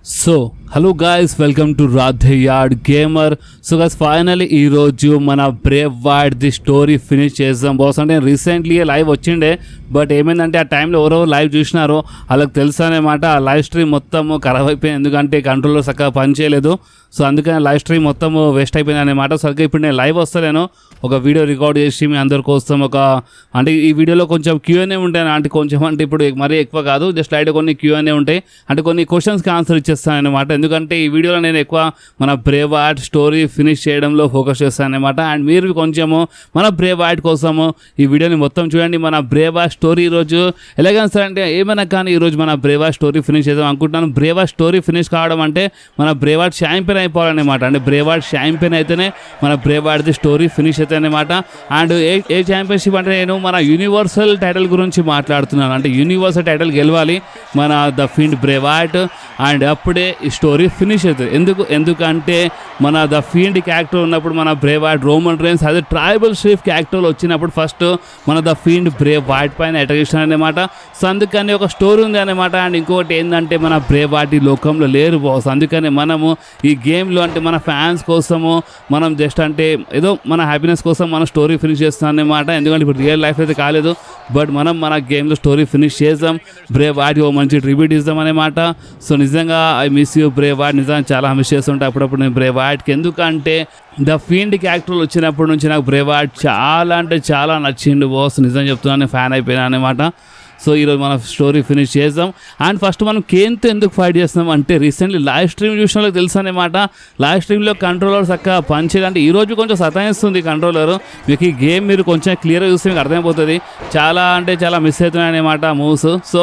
So hello guys, welcome to Radhe yard gamer. So guys, finally ఈరోజు మన Brave wild the story finish చేద్దాం boss. అంటే recently live వచ్చిండే, but ఏమైందంటే ఆ టైంలో ఎవరెవరు లైవ్ చూసినారో వాళ్ళకి తెలుసు అనమాట. ఆ లైవ్ స్ట్రీమ్ మొత్తం ఖరాబ్ అయిపోయింది, ఎందుకంటే కంట్రోలర్ చక్కగా పని చేయలేదు. సో అందుకని లైవ్ స్ట్రీమ్ మొత్తం వేస్ట్ అయిపోయింది అనమాట. సరిగ్గా ఇప్పుడు నేను లైవ్ వస్తలేను, ఒక వీడియో రికార్డ్ చేసి మీ అందరి కోసం అంటే ఈ వీడియోలో కొంచెం Q&A ఉంటాయి అంటే కొంచెం అంటే ఇప్పుడు మరీ ఎక్కువ కాదు, జస్ట్ లైట్ కొన్ని Q&A ఉంటాయి, అంటే కొన్ని క్వశ్చన్స్కి ఆన్సర్ ఇచ్చేస్తాను అనమాట. ఎందుకంటే ఈ వీడియోలో నేను ఎక్కువ మన బ్రేవ్ వైల్డ్ స్టోరీ ఫినిష్ చేయడంలో ఫోకస్ చేస్తాను అనమాట. అండ్ మీరు కొంచెము మన బ్రేవ్ వైల్డ్ కోసము ఈ వీడియోని మొత్తం చూడండి. మన బ్రేవ్ వైల్డ్ స్టోరీ ఈరోజు ఎలాగైనా సరే అంటే ఏమైనా కానీ ఈరోజు మన బ్రేవ్ వైల్డ్ స్టోరీ ఫినిష్ చేద్దాం అనుకుంటున్నాను. బ్రేవ్ వైల్డ్ స్టోరీ ఫినిష్ కావడం అంటే మన బ్రేవ్ వైల్డ్ ఛాంపియన్ అయిపోవాలన్నమాట. అంటే బ్రేవ్ వైల్డ్ ఛాంపియన్ అయితేనే మన బ్రేవ్ వైల్డ్ స్టోరీ ఫినిష్ అయితే అనమాట. అండ్ ఏ ఛాంపియన్షిప్ అంటే నేను మన యూనివర్సల్ టైటిల్ గురించి మాట్లాడుతున్నాను. అంటే యూనివర్సల్ టైటిల్ గెలవాలి మన the Fiend Brave wild, and అప్పుడే ఈ స్టోరీ ఫినిష్ అవుతుంది. ఎందుకంటే మన ద ఫీల్డ్ క్యారెక్టర్ ఉన్నప్పుడు మన బ్రేవ్ వైల్డ్ రోమన్ రేన్స్ అదే ట్రైబల్ షీఫ్ క్యారెక్టర్ వచ్చినప్పుడు ఫస్ట్ మన ద ఫీల్డ్ బ్రేవ్ వైల్డ్ పైన అటాక్ చేసిన అనమాట. సో అందుకని ఒక స్టోరీ ఉంది అనమాట. అండ్ ఇంకొకటి ఏంటంటే మన బ్రేవ్ వైల్డ్ ఈ లోకంలో లేరు బాస్. అందుకని మనము ఈ గేమ్లో అంటే మన ఫ్యాన్స్ కోసము మనం జస్ట్ అంటే ఏదో మన హ్యాపీనెస్ కోసం మన స్టోరీ ఫినిష్ చేస్తాం అనమాట. ఎందుకంటే ఇప్పుడు రియల్ లైఫ్ అయితే కాలేదు, బట్ మనం మన గేమ్లో స్టోరీ ఫినిష్ చేద్దాం, బ్రేవ్ వైల్డ్ ఓ మంచి ట్రిబ్యూట్ ఇద్దాం అనమాట. సో నిజంగా I miss you Brave wild, నిజంగా చాలా మిస్ చేస్తుంటే అప్పుడప్పుడు నేను బ్రేవ్ వైల్డ్కి. ఎందుకంటే ద ఫీల్డ్ క్యారెక్టర్లు వచ్చినప్పటి నుంచి నాకు బ్రేవ్ వైల్డ్ చాలా అంటే చాలా నచ్చిండు బాస్. నిజం చెప్తున్నాను, నేను ఫ్యాన్ అయిపోయినా అనమాట. సో ఈరోజు మనం స్టోరీ ఫినిష్ చేద్దాం. అండ్ ఫస్ట్ మనం కేన్తో ఎందుకు ఫైట్ చేస్తున్నాం అంటే రీసెంట్లీ లైవ్ స్ట్రీమ్ చూసిన తెలుసు అనమాట. లైవ్ స్ట్రీమ్లో కంట్రోలర్ చక్కగా పనిచేయాలంటే ఈరోజు కొంచెం సతాయిస్తుంది కంట్రోలర్. మీకు ఈ గేమ్ మీరు కొంచెం క్లియర్గా చూస్తే మీకు అర్థమైపోతుంది, చాలా అంటే చాలా మిస్ అవుతున్నాయి అనమాట మూవ్స్. సో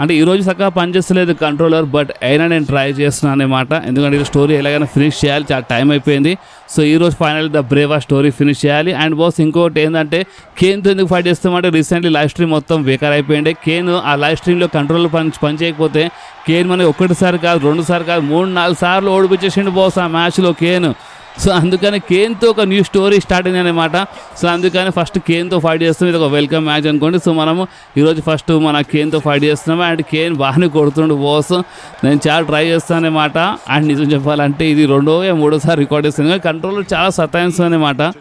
అంటే ఈరోజు చక్కగా పనిచేస్తలేదు కంట్రోలర్, బట్ అయినా నేను ట్రై చేస్తున్నాను అనమాట. ఎందుకంటే ఈ స్టోరీ ఎలాగైనా ఫినిష్ చేయాలి, చాలా టైం అయిపోయింది. సో ఈరోజు final the Brave wild story finish చేయాలి. అండ్ బాస్ ఇంకోటి ఏంటంటే కేన్తో ఎందుకు ఫైట్ చేస్తామంటే రీసెంట్లీ లైవ్ స్ట్రీమ్ మొత్తం బేకార్ అయిపోయింది. కేన్ ఆ లైవ్ స్ట్రీమ్లో కంట్రోలర్ పని చేయకపోతే కేన్ మనకి ఒకటిసారి కాదు, 2 సార్లు కాదు, 3-4 సార్లు ఓడిపించేసిండు బాస్ ఆ మ్యాచ్లో కేన్. సో అందుకని కేన్తో ఒక న్యూ స్టోరీ స్టార్ట్ అయింది అనమాట. సో అందుకని ఫస్ట్ కేన్తో ఫైట్ చేస్తాం, ఇది ఒక వెల్కమ్ మ్యాచ్ అనుకోండి. సో మనము ఈరోజు ఫస్ట్ మన కేన్తో ఫైట్ చేస్తున్నాము. అండ్ కేన్ బాగానే కొడుతుండు బాస్, నేను చాలా ట్రై చేస్తాను అనమాట. అండ్ నిజం చెప్పాలంటే ఇది 2-3 రికార్డ్ చేస్తాను, కానీ కంట్రోలర్ చాలా సతాయిస్తుంది అనమాట.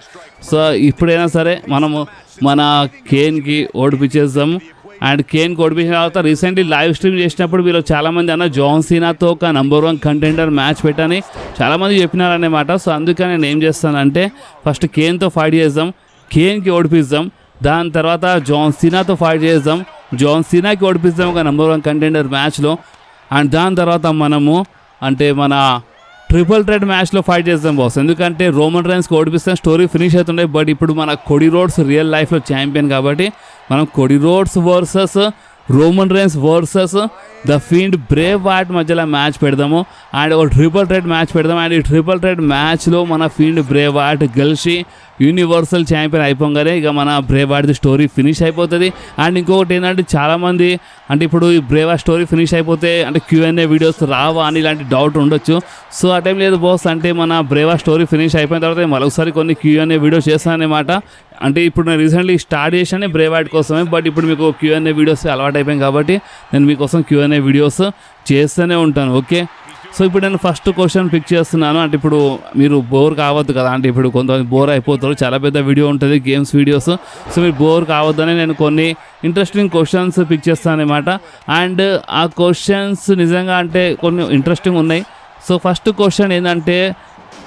సో ఇప్పుడైనా సరే మనము మన కేన్కి ఓడిపించేద్దాము. అండ్ కేన్ ఓడిపించిన తర్వాత రీసెంట్లీ లైవ్ స్ట్రీమ్ చేసినప్పుడు మీరు చాలామంది అన్న జాన్ సీనాతో ఒక నెంబర్ 1 కంటెండర్ మ్యాచ్ పెట్టని చాలామంది చెప్పినారన్నమాట. సో అందుకని నేను ఏం చేస్తానంటే ఫస్ట్ కేన్తో ఫైట్ చేద్దాం, కేన్కి ఓడిపిద్దాం, దాని తర్వాత జాన్ సీనాతో ఫైట్ చేద్దాం, జాన్ సీనాకి ఓడిపిద్దాం ఒక నెంబర్ 1 కంటెండర్ మ్యాచ్లో. అండ్ దాని తర్వాత మనము అంటే మన ట్రిపుల్ థ్రెట్ మ్యాచ్లో ఫైట్ చేద్దాం బాస్. ఎందుకంటే రోమన్ రైన్స్కి ఓడిపిస్తాం, స్టోరీ ఫినిష్ అవుతుండే. బట్ ఇప్పుడు మన కోడీ రోడ్స్ రియల్ లైఫ్లో ఛాంపియన్ కాబట్టి మనం Cody roads versus Roman rains versus the Fiend Brave wild మధ్యలో మ్యాచ్ పెడదాము. అండ్ ఒక ట్రిపుల్ థ్రెట్ మ్యాచ్ పెడదాం. అండ్ ఈ ట్రిపుల్ థ్రెట్ మ్యాచ్లో మన ఫీల్డ్ బ్రేవ్ వైల్డ్ గెలిచి యూనివర్సల్ ఛాంపియన్ అయిపోగానే ఇక మన బ్రేవ్ వైల్డ్ స్టోరీ ఫినిష్ అయిపోతుంది. అండ్ ఇంకొకటి ఏంటంటే చాలామంది అంటే ఇప్పుడు ఈ బ్రేవ్ వైల్డ్ స్టోరీ ఫినిష్ అయిపోతే అంటే Q&A వీడియోస్ రావా అని ఇలాంటి డౌట్ ఉండొచ్చు. సో ఆ టైం లేదు బాస్, అంటే మన బ్రేవ్ వైల్డ్ స్టోరీ ఫినిష్ అయిపోయిన తర్వాత మరొకసారి కొన్ని Q&A వీడియోస్ చేస్తాను అనమాట. అంటే ఇప్పుడు నేను రీసెంట్లీ స్టార్ట్ చేశాను బ్రేవ్ వైల్డ్ కోసమే, బట్ ఇప్పుడు మీకు Q&A వీడియోస్ అలవాటు అయిపోయింది కాబట్టి నేను మీకోసం Q&A వీడియోస్ చేస్తూనే ఉంటాను. ఓకే, సో ఇప్పుడు నేను ఫస్ట్ క్వశ్చన్ పిక్ చేస్తున్నాను. అంటే ఇప్పుడు మీరు బోర్ కావద్దు కదా, అంటే ఇప్పుడు కొంతమంది బోర్ అయిపోతారు, చాలా పెద్ద వీడియో ఉంటుంది గేమ్స్ వీడియోస్. సో మీరు బోర్ కావద్దని నేను కొన్ని ఇంట్రెస్టింగ్ క్వశ్చన్స్ పిక్ చేస్తాను అనమాట. అండ్ ఆ క్వశ్చన్స్ నిజంగా అంటే కొన్ని ఇంట్రెస్టింగ్ ఉన్నాయి. సో ఫస్ట్ క్వశ్చన్ ఏంటంటే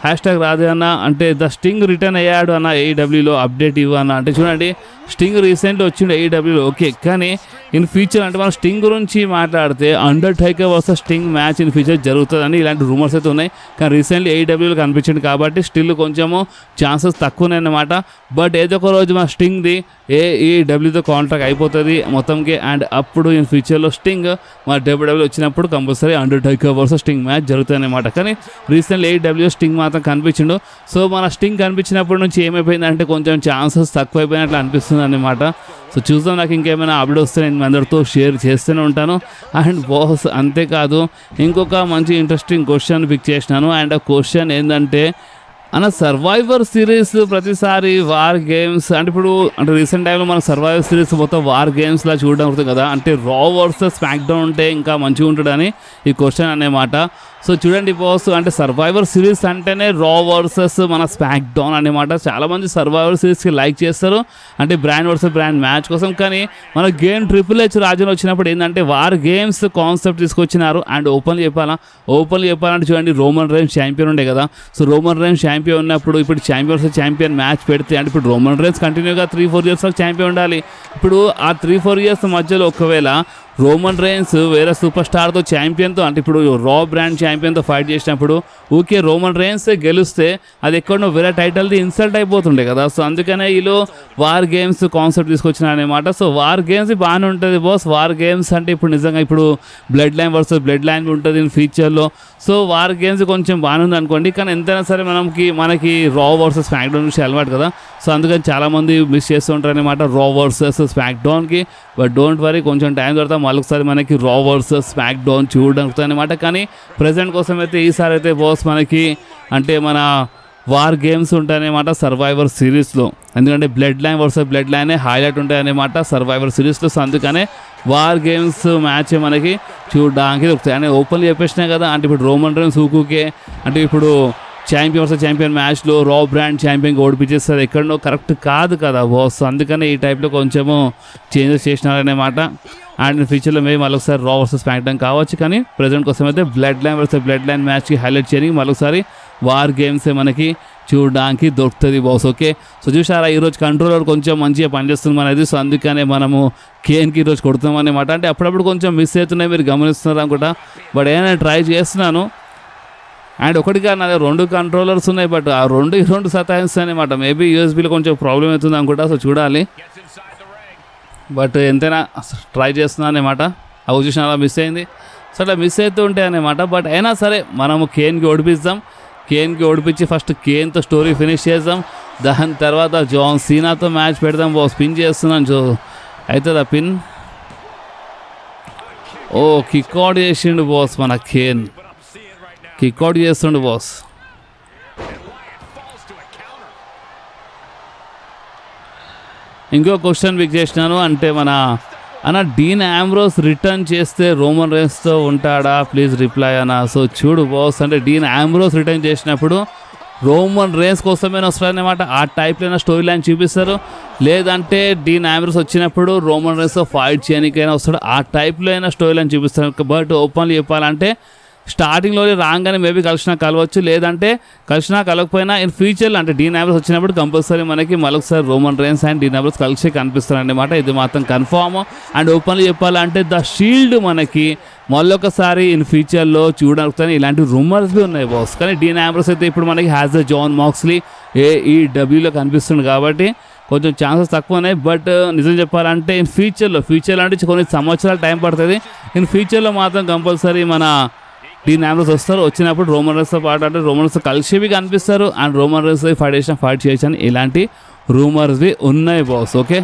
హ్యాష్ట్యాగ్ రాదే అన్న అంటే ద స్టింగ్ రిటర్న్ అయ్యాడు అన్న AEWలో అప్డేట్ ఇవ్వన్న. అంటే చూడండి, స్టింగ్ రీసెంట్లీ వచ్చిండు AEWలో, ఓకే, కానీ ఇన్ ఫ్యూచర్ అంటే మనం స్టింగ్ గురించి మాట్లాడితే Undertaker versus sting match in future జరుగుతుందని ఇలాంటి రూమర్స్ అయితే ఉన్నాయి. కానీ రీసెంట్లీ AEWలో కనిపించింది కాబట్టి స్టిల్ కొంచెము ఛాన్సెస్ తక్కువనే అన్నమాట. బట్ ఏదో ఒక రోజు మన స్టింగ్ది AEWతో కాంట్రాక్ట్ అయిపోతుంది మొత్తంకి. అండ్ అప్పుడు ఇన్ ఫ్యూచర్లో స్టింగ్ మన WWE వచ్చినప్పుడు compulsory Undertaker versus sting match జరుగుతుంది అనమాట. కానీ రీసెంట్లీ AEW స్టింగ్ మాత్రం కనిపించిండు. సో మన స్టింగ్ కనిపించినప్పటి నుంచి ఏమైపోయిందంటే కొంచెం ఛాన్సెస్ తక్కువైపోయినట్లు అనిపిస్తుంది అనమాట. సో చూద్దాం, నాకు ఇంకేమైనా అప్డేట్ వస్తే నేను అందరితో షేర్ చేస్తూనే ఉంటాను. అండ్ బాస్ అంతేకాదు ఇంకొక మంచి ఇంట్రెస్టింగ్ క్వశ్చన్ పిక్ చేసినాను. అండ్ ఆ క్వశ్చన్ ఏంటంటే అన్న సర్వైవర్ సిరీస్ ప్రతిసారి వార్ గేమ్స్ అంటే ఇప్పుడు అంటే రీసెంట్ టైంలో మన సర్వైవర్ సిరీస్ మొత్తం వార్ గేమ్స్లా చూడడం అవుతుంది కదా, అంటే రా వర్సెస్ స్మాక్ డౌన్ ఉంటే ఇంకా మంచిగా ఉంటుందని ఈ క్వశ్చన్ అన్నమాట. సో చూడండి బాస్, అంటే సర్వైవర్ సిరీస్ అంటేనే రా వర్సెస్ మన స్మాక్ డౌన్ అనమాట. చాలామంది సర్వైవర్ సిరీస్కి లైక్ చేస్తారు, అంటే బ్రాండ్ వర్సెస్ బ్రాండ్ మ్యాచ్ కోసం. కానీ మన గేమ్ ట్రిపుల్ హెచ్ రాజుని వచ్చినప్పుడు ఏంటంటే వార్ గేమ్స్ కాన్సెప్ట్ తీసుకొచ్చినారు. అండ్ ఓపెన్గా చెప్పాలంటే చూడండి, రోమన్ రైన్స్ ఛాంపియన్ ఉండే కదా. సో రోమన్ రైన్స్ ఛాంపియన్ ఉన్నప్పుడు ఇప్పుడు ఛాంపియన్ వర్సెస్ ఛాంపియన్ మ్యాచ్ పెడితే, అంటే ఇప్పుడు రోమన్ రైన్స్ కంటిన్యూగా 3-4 years వరకు ఛాంపియన్ ఉండాలి. ఇప్పుడు ఆ 3-4 years మధ్యలో ఒకవేళ రోమన్ రైన్స్ వేరే సూపర్ స్టార్తో ఛాంపియన్తో, అంటే ఇప్పుడు రా బ్రాండ్ ఛాంపియన్తో ఫైట్ చేసినప్పుడు ఊకే రోమన్ రైన్స్ గెలిస్తే అది ఎక్కడో వేరే టైటిల్ది ఇన్సల్ట్ అయిపోతుండే కదా. సో అందుకనే వీళ్ళు వార్ గేమ్స్ కాన్సెప్ట్ తీసుకొచ్చినారనమాట. సో వార్ గేమ్స్ బాగానే ఉంటుంది బాస్. వార్ గేమ్స్ అంటే ఇప్పుడు నిజంగా ఇప్పుడు bloodline versus bloodline ఉంటుంది ఫ్యూచర్లో. సో వార్ గేమ్స్ కొంచెం బాగానే ఉంది అనుకోండి. కానీ ఎంతైనా సరే మనకి రా వర్సెస్ స్మాక్ డౌన్ నుంచి అలవాటు కదా. సో అందుకని చాలామంది మిస్ చేస్తూ ఉంటారు అనమాట రా వర్సెస్ స్మాక్ డౌన్కి. బట్ డోంట్ వరీ, కొంచెం టైం దొరుకుతా మళ్ళొకసారి మనకి రా వర్సెస్ స్మాక్ డౌన్ చూడడానికి అనమాట. కానీ ప్రజెంట్ కోసం అయితే ఈసారి అయితే బాస్ మనకి అంటే మన వార్ గేమ్స్ ఉంటాయన్నమాట సర్వైవర్ సిరీస్లో. ఎందుకంటే బ్లడ్ లైన్ వర్సెస్ బ్లడ్ లైనే హైలైట్ ఉంటాయన్నమాట సర్వైవర్ సిరీస్లో. సో అందుకనే వార్ గేమ్స్ మ్యాచ్ మనకి చూడడానికి దొరుకుతాయి. అంటే ఓపెన్లీ చెప్పేసినాయి కదా, అంటే ఇప్పుడు రోమన్ రైన్స్ ఊకుకే అంటే ఇప్పుడు ఛాంపియన్ వర్సెస్ ఛాంపియన్ మ్యాచ్లో రా బ్రాండ్ ఛాంపియన్కి ఓడిపించేస్తుంది ఎక్కడో కరెక్ట్ కాదు కదా బాస్. అందుకనే ఈ టైప్లో కొంచెము చేంజెస్ చేసినారన్నమాట. అండ్ ఫ్యూచర్లో మేము మళ్ళొకసారి రా వర్సెస్ స్మాక్ డౌన్ కావచ్చు. కానీ ప్రజెంట్ కోసం అయితే bloodline versus bloodline మ్యాచ్కి హైలైట్ చేయడానికి మళ్ళొకసారి వార్ గేమ్సే మనకి చూడడానికి దొరుకుతుంది బాస్. ఓకే, సో చూసారా ఈరోజు కంట్రోలర్ కొంచెం మంచిగా పనిచేస్తుంది మనది. సో అందుకనే మనము కేన్కి ఈరోజు కొడుతున్నాం అనమాట. అంటే అప్పుడప్పుడు కొంచెం మిస్ అవుతున్నాయి, మీరు గమనిస్తున్నారు అనుకుంటా. బట్ ఏమైనా ట్రై చేస్తున్నాను. అండ్ ఒకటిగా నా దగ్గర 2 కంట్రోలర్స్ ఉన్నాయి, బట్ ఆ రెండు సతాయిస్తాయి అనమాట. మేబీ యూఎస్బీలో కొంచెం ప్రాబ్లం అవుతుంది అనుకుంటా. సో చూడాలి, బట్ ఎంతైనా ట్రై చేస్తున్నాను అనమాట. అవి చూసిన అలా మిస్ అయింది. సో అట్లా మిస్ అవుతూ ఉంటాయి అనమాట. బట్ అయినా సరే మనము కేన్కి ఓడిపిస్తాం. కేన్కి ఓడిపించి ఫస్ట్ కేన్తో స్టోరీ ఫినిష్ చేద్దాం. దాని తర్వాత జాన్ సీనాతో మ్యాచ్ పెడదాం బాస్. పిన్ చేస్తున్నాను అవుతుందా పిన్? ఓ కిక్అవుట్ చేసిండు బాస్ మన కేన్. కిక్అవుట్ చేస్తుండు బాస్. ఇంకో క్వశ్చన్ పిక్ చేసినాను, అంటే అన్న డీన్ ఆంబ్రోస్ రిటర్న్ చేస్తే రోమన్ రైన్స్తో ఉంటాడా? ప్లీజ్ రిప్లై అన్న. సో చూడు బాస్, అంటే డీన్ ఆంబ్రోస్ రిటర్న్ చేసినప్పుడు రోమన్ రేన్స్ కోసమైనా వస్తారనమాట. ఆ టైప్లో స్టోరీ లైన్ చూపిస్తారు. లేదంటే డీన్ ఆంబ్రోస్ వచ్చినప్పుడు రోమన్ రేన్స్తో ఫైట్ చేయడానికైనా వస్తాడు. ఆ టైప్లో అయినా స్టోరీ లైన్ చూపిస్తారు. బట్ ఓపెన్లీ చెప్పాలంటే స్టార్టింగ్లోనే రాగానే మేబీ కలవచ్చు, లేదంటే కలవకపోయినా ఇన్ ఫ్యూచర్లో అంటే డీన్ ఆంబ్రోస్ వచ్చినప్పుడు కంపల్సరీ మనకి మరొకసారి Roman Reigns and Dean Ambrose కలిసి కనిపిస్తారు అన్నమాట. ఇది మాత్రం కన్ఫామ్. అండ్ ఓపెన్లీ చెప్పాలంటే ద షీల్డ్ మనకి మళ్ళొకసారి ఇన్ ఫ్యూచర్లో చూడడానికి ఇలాంటి రూమర్స్ బి ఉన్నాయి బాస్. కానీ డీన్ ఆంబ్రోస్ అయితే ఇప్పుడు మనకి హ్యాజ్ ద జాన్ మాక్స్లీ AEWలో కనిపిస్తుంది కాబట్టి కొంచెం ఛాన్సెస్ తక్కువ ఉన్నాయి. బట్ నిజం చెప్పాలంటే ఇన్ ఫ్యూచర్లో అంటే కొన్ని సంవత్సరాలు టైం పడుతుంది. ఇన్ ఫ్యూచర్లో మాత్రం కంపల్సరీ మన డీన్ ఆంబ్రోస్ వస్తారు. వచ్చినప్పుడు రోమన్ రైన్స్తో పాటు అంటే రోమన్ రైన్స్ కలిసివి కనిపిస్తారు. అండ్ రోమన్ రైన్స్ ఫైట్ చేయొచ్చు అని ఇలాంటి రూమర్స్వి ఉన్నాయి బాస్. ఓకే,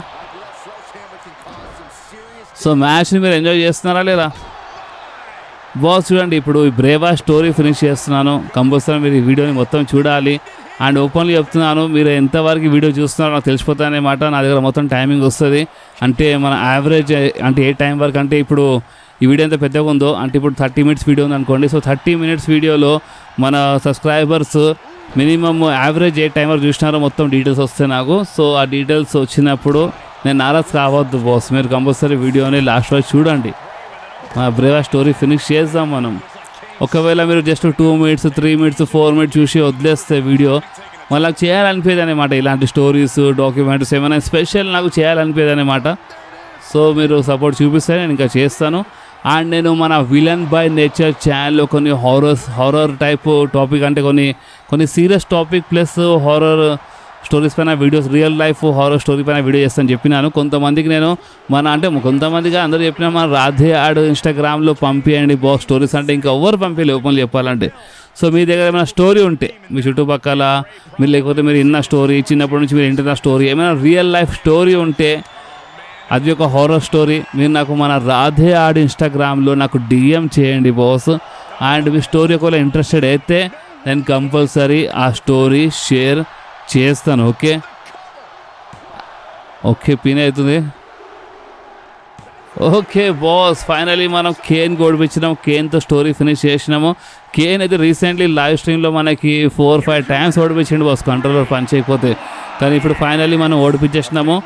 సో మ్యాచ్ని మీరు ఎంజాయ్ చేస్తున్నారా లేదా బాస్? చూడండి, ఇప్పుడు ఈ బ్రేవా స్టోరీ ఫినిష్ చేస్తున్నాను. కంపల్సరీ మీరు ఈ వీడియోని మొత్తం చూడాలి. అండ్ ఓపెన్లీ చెప్తున్నాను, మీరు ఎంతవరకు వీడియో చూస్తున్నారో నాకు తెలిసిపోతాయన్నమాట. నా దగ్గర మొత్తం టైమింగ్ వస్తుంది. అంటే మన యావరేజ్ అంటే ఏ టైం వరకు, అంటే ఇప్పుడు ఈ వీడియో ఎంత పెద్దగా ఉందో, అంటే ఇప్పుడు 30 minutes వీడియో ఉంది అనుకోండి. సో 30 minutes వీడియోలో మన సబ్స్క్రైబర్స్ మినిమమ్ యావరేజ్ ఏ టైం వరకు చూసినారో మొత్తం డీటెయిల్స్ వస్తాయి నాకు. సో ఆ డీటెయిల్స్ వచ్చినప్పుడు నేను నారాజ్ కావద్దు బాస్. మీరు కంపల్సరీ వీడియోని లాస్ట్ వరకు చూడండి. మా బ్రేవా స్టోరీ ఫినిష్ చేద్దాం మనం. ఒకవేళ మీరు జస్ట్ 2 minutes 3 minutes 4 minutes చూసి వదిలేస్తే వీడియో మళ్ళీ నాకు చేయాలనిపించేది అనమాట. ఇలాంటి స్టోరీస్ డాక్యుమెంటరీస్ ఏమైనా స్పెషల్ నాకు చేయాలనిపించేది అనమాట. సో మీరు సపోర్ట్ చూపిస్తే నేను ఇంకా చేస్తాను. అండ్ నేను మన విలన్ బై నేచర్ ఛానల్లో కొన్ని హారర్ టైప్ టాపిక్, అంటే కొన్ని serious topic plus horror stories పైన videos, real life horror story పైన వీడియో చేస్తాను చెప్పినాను. కొంతమందికి నేను కొంతమందిగా అందరూ చెప్పిన మన రాధే యాడ్ ఇన్స్టాగ్రామ్లో పంపించండి బాస్ స్టోరీస్ అంటే. ఇంకా ఎవరు పంపించలేదు ఓపెన్లీ చెప్పాలంటే. సో మీ దగ్గర ఏమైనా స్టోరీ ఉంటే మీ చుట్టుపక్కల మీరు, లేకపోతే మీరు విన్న స్టోరీ, చిన్నప్పటి నుంచి మీరు వింటున్న స్టోరీ, ఏమైనా రియల్ లైఫ్ స్టోరీ ఉంటే, అది ఒక హారర్ స్టోరీ, మీరు నాకు మన రాధే యాడ్ ఇన్స్టాగ్రామ్లో నాకు DM చేయండి బాస్. అండ్ మీ స్టోరీ ఒకవేళ ఇంట్రెస్టెడ్ అయితే నేను కంపల్సరీ ఆ స్టోరీ షేర్ చేస్తాను. ఓకే, పిన్ అవుతుంది. ఓకే బాస్, ఫైనలీ మనం కేన్ ఓడిపించినాం. కేన్తో స్టోరీ ఫినిష్ చేసినాము. కేన్ అయితే రీసెంట్లీ లైవ్ స్ట్రీమ్లో మనకి 4-5 టైమ్స్ ఓడిపించిండు బాస్, కంట్రోలర్ పని చేయకపోతే. కానీ ఇప్పుడు ఫైనలీ మనం ఓడిపించేసినాము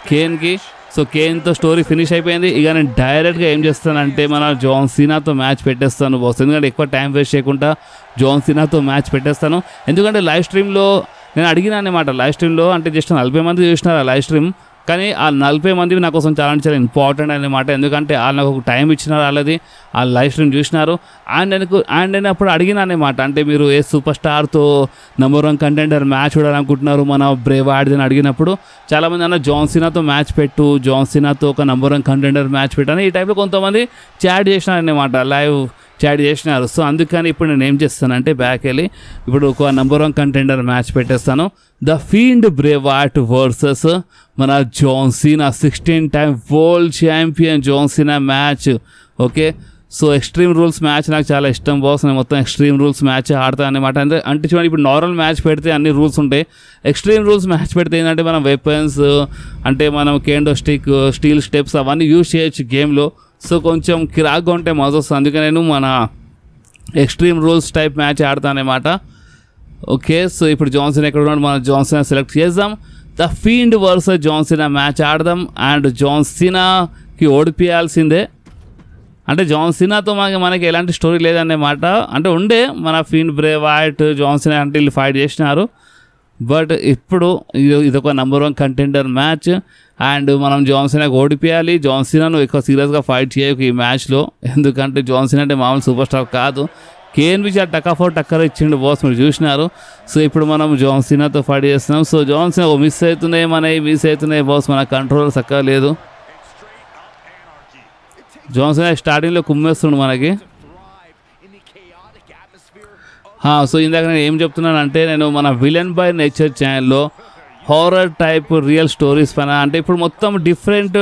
కేన్కి. సో కేన్తో స్టోరీ ఫినిష్ అయిపోయింది. ఇక నేను డైరెక్ట్గా ఏం చేస్తానంటే మన జాన్ సీనాతో మ్యాచ్ పెట్టేస్తాను బాస్. ఎందుకంటే ఎక్కువ టైం వేస్ట్ చేయకుండా జాన్ సీనాతో మ్యాచ్ పెట్టేస్తాను. ఎందుకంటే లైవ్ స్ట్రీమ్లో నేను అడిగినా అనమాట. లైవ్ స్ట్రీమ్లో అంటే జస్ట్ 40 మంది చూసినారు ఆ లైవ్ స్ట్రీమ్. కానీ ఆ 40 మంది నా కోసం చాలా చాలా ఇంపార్టెంట్ అనమాట. ఎందుకంటే వాళ్ళు నాకు ఒక టైం ఇచ్చినారు, వాళ్ళది ఆ లైవ్ స్ట్రీమ్ చూసినారు. అండ్ నేను అప్పుడు అడిగినా అనమాట, అంటే మీరు ఏ సూపర్ స్టార్తో నెంబర్ 1 కంటెండర్ మ్యాచ్ చూడాలనుకుంటున్నారు మన బ్రేవ్ వార్డ్ అని అడిగినప్పుడు చాలామంది అన్న జాన్ సీనాతో మ్యాచ్ పెట్టు, జాన్ సీనాతో ఒక నెంబర్ 1 కంటెండర్ మ్యాచ్ పెట్టని ఈ టైప్లో కొంతమంది చాట్ చేసినారు అనమాట, లైవ్ చాట్ చేసినారు. సో అందుకని ఇప్పుడు నేను ఏం చేస్తానంటే బ్యాక్ వెళ్ళి ఇప్పుడు ఒక నెంబర్ 1 కంటెండర్ మ్యాచ్ పెట్టేస్తాను. The Fiend Brave Wyatt versus మన John Cena 16 time world champion John Cena match. Okay, so Extreme Rules match నాకు చాలా ఇష్టం బాస్. నేను మొత్తం ఎక్స్ట్రీమ్ రూల్స్ మ్యాచ్ ఆడతాను అనమాట. అంటే చూడండి, ఇప్పుడు నార్మల్ మ్యాచ్ పెడితే అన్ని రూల్స్ ఉంటాయి. ఎక్స్ట్రీమ్ రూల్స్ మ్యాచ్ పెడితే ఏంటంటే మనం వెపన్స్ అంటే మనం కేండో స్టిక్, స్టీల్ స్టెప్స్ అవన్నీ యూజ్ చేయొచ్చు గేమ్లో. సో కొంచెం కిరాక్గా ఉంటే మజా వస్తుంది. అందుకే నేను మన ఎక్స్ట్రీమ్ రూల్స్ టైప్ మ్యాచ్ ఆడతాను అనమాట. ఓకే, సో ఇప్పుడు జాన్ సీనా ఎక్కడ ఉన్నాడు, మనం జాన్ సీనా సెలెక్ట్ చేద్దాం. The Fiend versus John Cena match ఆడదాం. అండ్ జాన్ సీనాకి ఓడిపోయాల్సిందే. అంటే జాన్ సీనాతో మనకి ఎలాంటి స్టోరీ లేదన్నమాట. అంటే ఉండే మన ఫీల్డ్ బ్రేవ్ వార్డ్ జాన్ సీనా అంటే వీళ్ళు ఫైట్ చేసినారు. బట్ ఇప్పుడు ఇదొక నెంబర్ 1 కంటెండర్ మ్యాచ్. అండ్ మనం జాన్ సీనాకి ఓడిపోయాలి. జాన్ సీనాను ఎక్కువ సీరియస్గా ఫైట్ చేయకు ఈ మ్యాచ్లో. ఎందుకంటే జాన్ సీనా అంటే మామూలు సూపర్ స్టార్ కాదు. కేఎన్బి చాలా టక్కర్ ఇచ్చిండు బాస్, మీరు చూసినారు. సో ఇప్పుడు మనం జాన్ సీనాతో ఫైట్ చేస్తున్నాం. సో జాన్ సీనా మిస్ అవుతున్నాయి బాస్, మన కంట్రోల్ చక్కగా లేదు. జాన్ సీనా స్టార్టింగ్లో కుమ్మేస్తుండు మనకి. సో ఇందాక నేను ఏం చెప్తున్నానంటే, నేను మన విలన్ బై నేచర్ ఛానల్లో హారర్ టైప్ రియల్ స్టోరీస్ పైన అంటే ఇప్పుడు మొత్తం డిఫరెంట్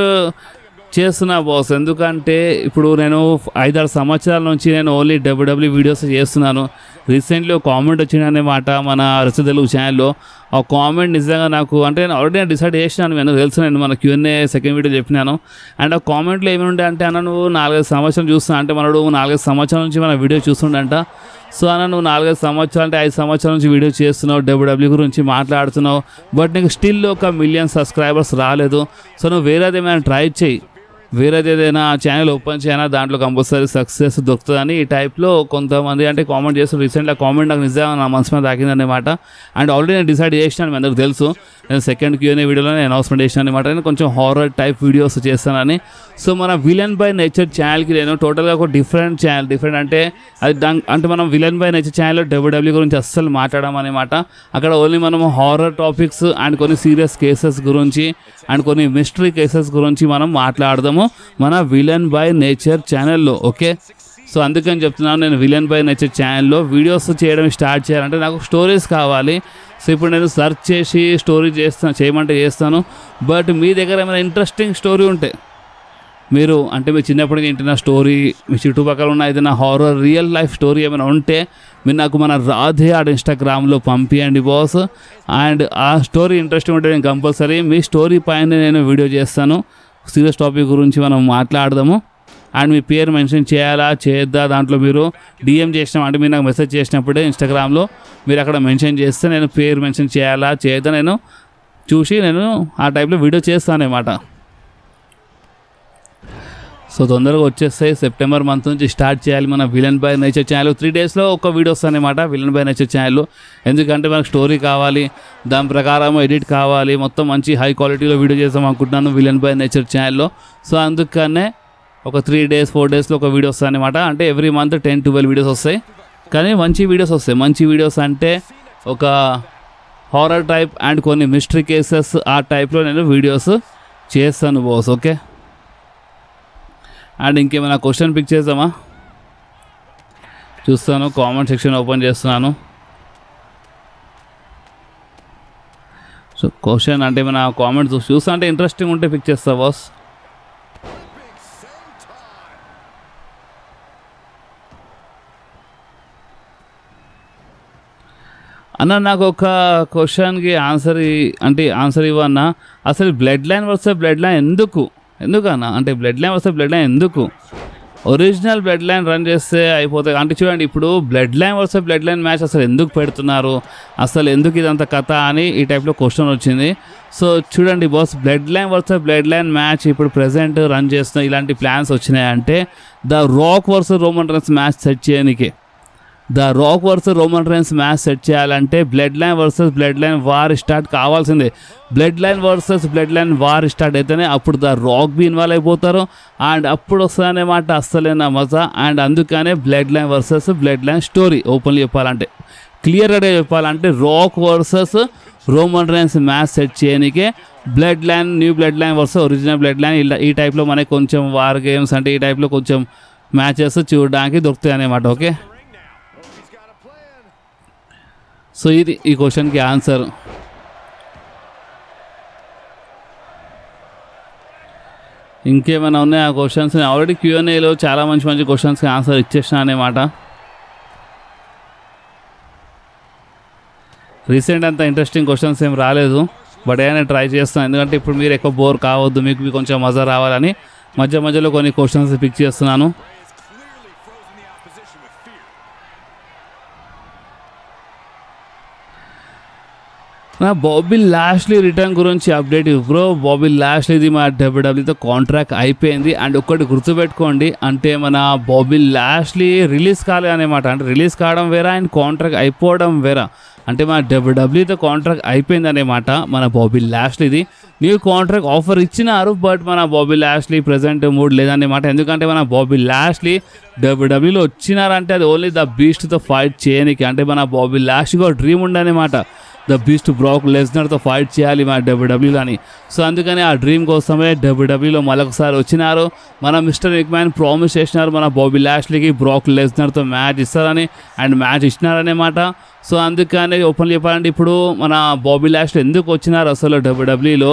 చేస్తున్నా బాస్. ఎందుకంటే ఇప్పుడు నేను 5-6 సంవత్సరాల నుంచి నేను ఓన్లీ డబ్ల్యూడబ్ల్యూ వీడియోస్ చేస్తున్నాను. రీసెంట్లీ ఒక కామెంట్ వచ్చిందన్నమాట మన రస తెలుగు ఛానల్లో. ఆ కామెంట్ నిజంగా నాకు అంటే నేను ఆల్రెడీ డిసైడ్ చేసినాను, నేను తెలుసు, నేను మన Q&A సెకండ్ వీడియో చెప్పినాను. అండ్ ఆ కామెంట్లో ఏమి ఉండే అంటే, అన్న నువ్వు 4-5 సంవత్సరాలు చూస్తున్నా అంటే మనడు 4-5 సంవత్సరాల నుంచి మన వీడియో చూస్తుండంట. సో అన్న నువ్వు 4-5 సంవత్సరాలు అంటే 5 సంవత్సరాల నుంచి వీడియో చేస్తున్నావు, డబ్ల్యూడబ్ల్యూ గురించి మాట్లాడుతున్నావు, బట్ నీకు స్టిల్ 1 మిలియన్ సబ్స్క్రైబర్స్ రాలేదు. సో నువ్వు వేరేది ఏమైనా ట్రై చేయి, వేరేది ఏదైనా ఛానల్ ఓపెన్ చేయనా, దాంట్లో కంపల్సరీ సక్సెస్ దొరుకుతుందని ఈ టైప్లో కొంతమంది అంటే కామెంట్ చేస్తారు. రీసెంట్గా కామెంట్ నాకు నిజంగా నా మనసు మీద తాకిందన్నమాట. అండ్ ఆల్రెడీ నేను డిసైడ్ చేసినాను, మీ అందరికి తెలుసు, నేను సెకండ్ Q&A వీడియోలో నేను అనౌన్స్మెంట్ చేసినాను అనమాట. నేను కొంచెం హారర్ టైప్ వీడియోస్ చేస్తానని. సో మన విలన్ బై నేచర్ ఛానల్కి నేను టోటల్గా ఒక డిఫరెంట్ అంటే అది అంటే మనం విలన్ బై నేచర్ ఛానల్లో డబ్ల్యూడబ్ల్యూ గురించి అస్సలు మాట్లాడమన్నమాట. అక్కడ ఓన్లీ మనం హారర్ టాపిక్స్ అండ్ కొన్ని సీరియస్ కేసెస్ గురించి అండ్ కొన్ని మిస్టరీ కేసెస్ గురించి మనం మాట్లాడదాము మన విలన్ బై నేచర్ ఛానల్లో. ఓకే, సో అందుకని చెప్తున్నాను, నేను విలన్ బై నేచర్ ఛానల్లో వీడియోస్ చేయడం స్టార్ట్ చేయాలంటే నాకు స్టోరీస్ కావాలి. సో ఇప్పుడు నేను సెర్చ్ చేసి స్టోరీ చేయమంటే చేస్తాను. బట్ మీ దగ్గర ఏమైనా ఇంట్రెస్టింగ్ స్టోరీ ఉంటే మీరు అంటే మీ చిన్నప్పటికి వింటున్న స్టోరీ, మీ చుట్టుపక్కల ఉన్న ఏదైనా హారర్ రియల్ లైఫ్ స్టోరీ ఏమైనా ఉంటే మీరు నాకు మన రాధే ఆడ్ ఇన్స్టాగ్రామ్లో పంపియండి బాస్. అండ్ ఆ స్టోరీ ఇంట్రెస్టింగ్ ఉంటే నేను కంపల్సరీ మీ స్టోరీ పైన నేను వీడియో చేస్తాను. సీరియస్ టాపిక్ గురించి మనం మాట్లాడదాము. అండ్ మీ పేరు మెన్షన్ చేయాలా చేయొద్దా దాంట్లో మీరు DM చేసినాం అంటే మీరు నాకు మెసేజ్ చేసినప్పుడే ఇన్స్టాగ్రామ్లో మీరు అక్కడ మెన్షన్ చేస్తే నేను పేరు మెన్షన్ చేయాలా చేయొద్దా నేను చూసి నేను ఆ టైప్లో వీడియో చేస్తాను అన్నమాట. సో తొందరగా వచ్చేస్తాయి. సెప్టెంబర్ మంత్ నుంచి స్టార్ట్ చేయాలి మన విలన్ బై నేచర్ ఛానల్. 3 డేస్లో ఒక వీడియో వస్తానమాట విలన్ బై నేచర్ ఛానల్లో. ఎందుకంటే మనకు స్టోరీ కావాలి, దాని ప్రకారం ఎడిట్ కావాలి, మొత్తం మంచి హై క్వాలిటీలో వీడియో చేద్దాం అనుకుంటున్నాను విలన్ బై నేచర్ ఛానల్లో. సో అందుకనే ఒక 3 డేస్ 4 డేస్లో ఒక వీడియో వస్తాయన్నమాట. అంటే ఎవ్రీ మంత్ 10-12 వీడియోస్ వస్తాయి. కానీ మంచి వీడియోస్ వస్తాయి. మంచి వీడియోస్ అంటే ఒక హారర్ టైప్ అండ్ కొన్ని మిస్టరీ కేసెస్ ఆ టైప్లో నేను వీడియోస్ చేస్తాను బాస్. ఓకే, అండ్ ఇంకేమైనా క్వశ్చన్ పిక్ చేద్దామా చూస్తాను. కామెంట్ సెక్షన్ ఓపెన్ చేస్తున్నాను. సో క్వశ్చన్ అంటే ఏమైనా కామెంట్ చూస్తా అంటే ఇంట్రెస్టింగ్ ఉంటే పిక్ చేస్తా బాస్. అన్న నాకు ఒక క్వశ్చన్కి ఆన్సర్ ఇవ్వన్నా, అసలు blood line versus blood line ఎందుకు ఎందుకన్నా అంటే బ్లడ్ లైన్ వస్తే బ్లడ్ లైన్ ఎందుకు? ఒరిజినల్ బ్లడ్ లైన్ రన్ చేస్తే అయిపోతాయి. అంటే చూడండి ఇప్పుడు bloodline versus bloodline match అసలు ఎందుకు పెడుతున్నారు, అసలు ఎందుకు ఇదంత కథ అని ఈ టైప్లో క్వశ్చన్ వచ్చింది. సో చూడండి boss, bloodline versus bloodline match ఇప్పుడు ప్రెజెంట్ రన్ చేస్తున్న ఇలాంటి ప్లాన్స్ వచ్చినాయంటే the Rock versus Roman Reigns match set చేయడానికి, the Rock versus Roman Reigns match set చేయాలంటే bloodline versus bloodline war start కావాల్సిందే. Bloodline versus bloodline war start అయితేనే అప్పుడు the Rock be involve అయిపోతారు and అప్పుడు వస్తుందనే మాట అస్సలేనా మజా. అండ్ అందుకనే bloodline versus bloodline story openly చెప్పాలంటే, క్లియర్గా చెప్పాలంటే Rock versus Roman Reigns match set చేయడానికే bloodline, new bloodline versus original bloodline ఇలా ఈ టైప్లో మనకి కొంచెం వార్ గేమ్స్ అంటే ఈ టైప్లో కొంచెం మ్యాచెస్ చూడడానికి దొరుకుతాయి అన్నమాట. ఓకే, సో ఇది ఈ క్వశ్చన్కి ఆన్సర్. ఇంకేమైనా ఉన్నాయి ఆ క్వశ్చన్స్? ఆల్రెడీ Q&Aలో చాలా మంచి మంచి క్వశ్చన్స్కి ఆన్సర్ ఇచ్చేసిన అన్నమాట. రీసెంట్ అంత ఇంట్రెస్టింగ్ క్వశ్చన్స్ ఏం రాలేదు, బట్ ఏమైనా ట్రై చేస్తాను ఎందుకంటే ఇప్పుడు మీరు ఎక్కువ బోర్ కావద్దు, మీకు కొంచెం మజా రావాలని మధ్య మధ్యలో కొన్ని క్వశ్చన్స్ పిక్ చేస్తున్నాను. నా బాబీ లాష్లీ రిటర్న్ గురించి అప్డేట్ బ్రో. బాబీ లాష్లీది మా డబ్ల్యూడబ్ల్యూతో కాంట్రాక్ట్ అయిపోయింది. అండ్ ఒక్కటి గుర్తుపెట్టుకోండి, అంటే మన బాబీ లాష్లీ రిలీజ్ కాలే అనమాట. అంటే రిలీజ్ కావడం వేరా అండ్ కాంట్రాక్ట్ అయిపోవడం వేరా. అంటే మన డబ్ల్యూడబ్ల్యూతో కాంట్రాక్ట్ అయిపోయింది అనమాట మన బాబీ లాష్లీది. న్యూ కాంట్రాక్ట్ ఆఫర్ ఇచ్చినారు, బట్ మన బాబీ లాష్లీ ప్రజెంట్ మూడ్ లేదన్నమాట. ఎందుకంటే మన బాబీ లాష్లీ డబ్ల్యూడబ్ల్యూలో వచ్చినారంటే అది ఓన్లీ ద బీస్ట్తో ఫైట్ చేయడానికి. అంటే మన బాబీ లాష్లీకి ఒక డ్రీమ్ ఉండనమాట, ద బీస్ట్ బ్రాక్ లెస్నర్తో ఫైట్ చేయాలి మన డబ్ల్యూడబ్ల్యూలో అని. సో అందుకని ఆ డ్రీమ్ కోసమే డబ్ల్యూడబ్ల్యూలో మరొకసారి వచ్చినారు. మన మిస్టర్ మెక్మ్యాన్ ప్రామిస్ చేసినారు మన బాబీ లాష్లీకి బ్రాక్ లెస్నర్తో మ్యాచ్ ఇస్తారని, అండ్ మ్యాచ్ ఇచ్చినారన్నమాట. సో అందుకని ఓపెన్ చెప్పాలంటే ఇప్పుడు మన బాబీ లాష్లీ ఎందుకు వచ్చినారు అసలు డబ్ల్యూడబ్ల్యూలో